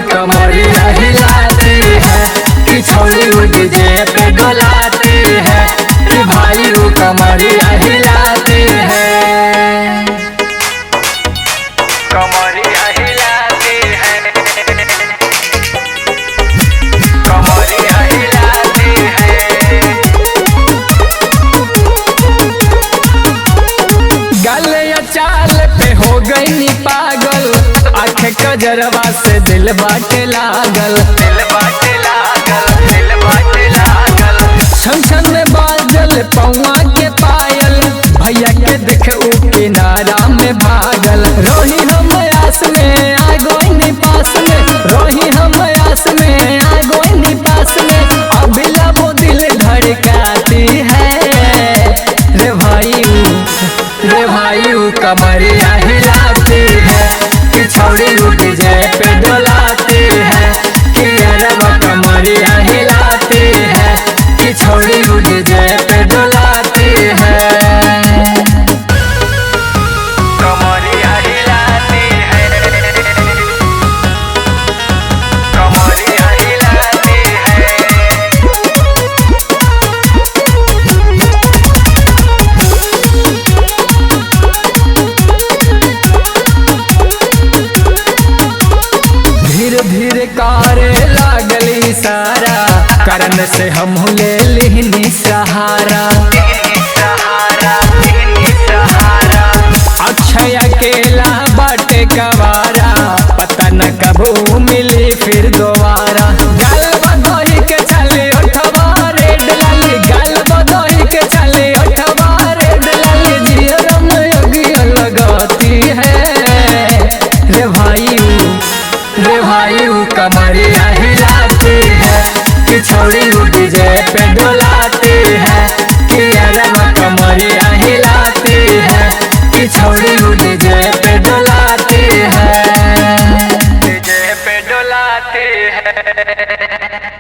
कमरिया हिलाती है कि छोड़ी वो डीजे पे डोलाती है कि भाई वो कमरिया हिलाती है। कमरिया हिलाती है, कमरिया हिलाती है। गल या चाल पे हो गई नी पागल, आँख कजरवा से दिल बाटे लागल, दिल बाटे लागल, दिल बाटे लागल। छन छन में बाजल पौआ के पायल, भैया के देख उ किनारा में भागल। रोही हम आस में आ गोइनी पास में, रोही हम आस में आ गोइनी पास में, अभिला वो दिल धड़काती है। रे भाई कमरिया हिलाती है कि छोड़ी डीजे पे डोलाती है कि अरबा कमरिया हिलाती है कि छोड़ी डीजे पे डोलाती है। कमरिया हिलाती है, कमरिया हिलाती है। धीरे धीरे कारे लागली सारा, करन से हम ले लिहनी सहारा। अक्षय अकेला बाटे कवारा, पता न कबू मिली फिर दोबारा। गल बदोही के चले उठवा रेड लाली, गल बदोही के चले उठवा रेड लाली, जीरम योगी लगाती है। रे भाई कमरिया हिलाती है कि छोड़ी डीजे पे डोलाती है कि अरबा कमरिया हिलाती है कि छोड़ी डीजे पे डोलाती है, डीजे पे डोलाती है।